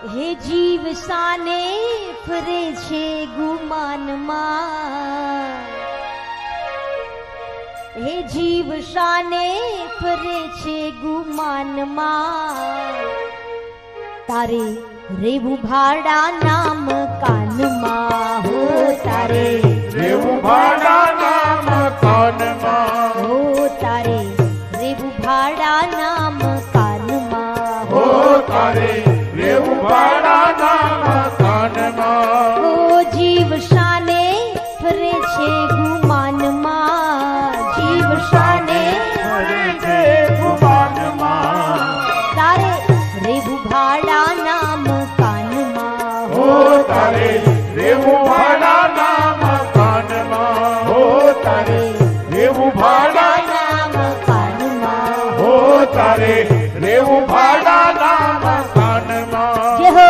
હે જીવ સાને ફરે છે ગુમાનમાં, હે જીવ સાને ફરે છે ગુમાનમાં, તારે રેવું ભાડા નામ કાનમાં, હો તારે રેવું ભાડા નામ કાનમાં, હો તારે રેવું ભાડા નામ કાનમાં, હો તારે રેવું ભાડા નામ કાનમાં, હો જીવ શાને ફરે છે ગુમાનમાં, જીવ શાને ફરે છે ગુમાનમાં, તારે રેવું ભાડા નામ કાનમાં, હો તારે રેવું ભાડા નામ કાનમાં, હો તારે રેવું ભાડા નામ કાનમાં, હો તારે રેવું ભાડા નામ કાનમાં. જય હો.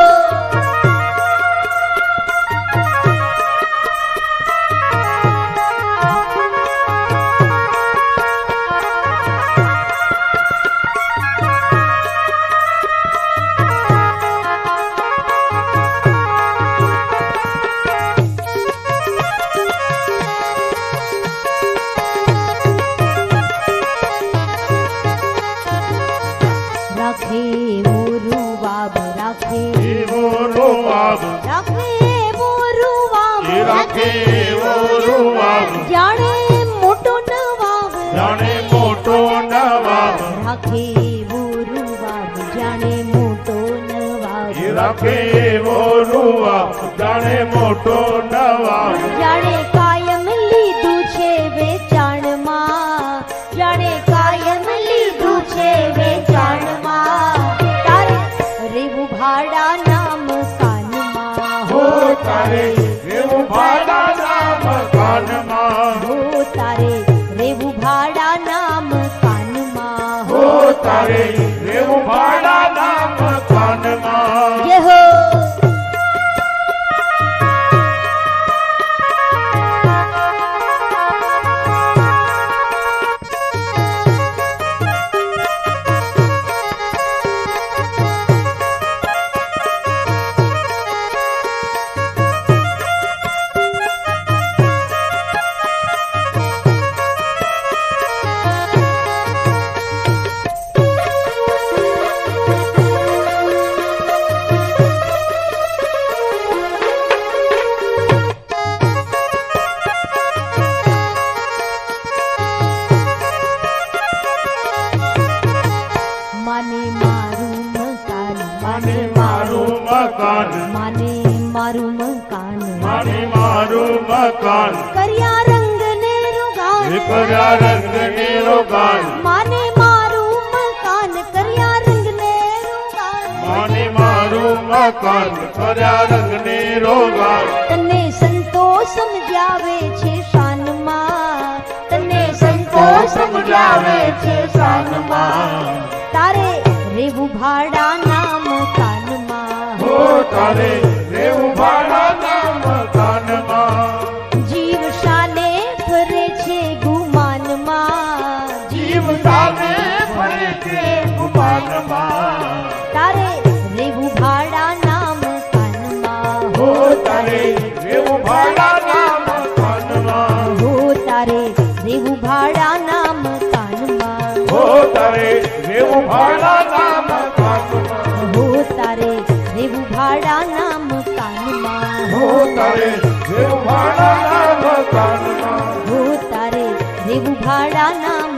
રાખે મોરું વાબ, રાખે એવો રૂવાબ, રાખે મોરું વાબ, એ રાખે એવો રૂવાબ, જાણે મોટો નવાબ, જાણે મોટો નવાબ, રાખે મોરું વાબ, જાણે મોટો નવાબ, એ રાખે એવો રૂવાબ, જાણે મોટો નવાબ, જાણે કાયમ લીધું છે વેચાણમાં, જાણે કાયમ લીધું છે વેચાણમાં, તારે રેવું ભાડા નામ કાનમાં, હો તારે રેવું ભાડા નામ કાનમાં, હો તારે રેવું ભાડા નામ કાનમાં, હો તારે રેવું ભાડા નામ કાનમાં. જય હો. માને મારું મકાન, માને મારું મકાન, માને મારું મકાન, માને મારું મકાન, કર્યા રંગ ને રોગાન, એ કર્યા રંગ ને રોગાન, માને મારું મકાન, કર્યા રંગ ને રોગાન, માને મારું મકાન, કર્યા રંગ ને રોગાન, તને સંતો સમજાવે છે શાનમાં, તને સંતો સમજાવે છે શાનમાં, તારે રેવું ભાડા નામ કાનમાં, હો તારે રેવું ભાડા નામ કાનમાં, જીવ શાને ફરે છે ગુમાનમાં, જીવ સામે ફરે છે ગુમાનમાં, તારે રેવું ભાડા નામ કાનમાં, હો તારે રેવું ભાડા નામ કાનમાં, હો તારે રેવું ભાડા નામ કાનમાં, હો તારે રેવું ભાડા નામ કાનમાં, હો તારે રેવું ભાડા નામ કાનમાં, હો તારે રેવું ભાડા નામ કાનમાં, હો તારે રેવું ભાડા નામ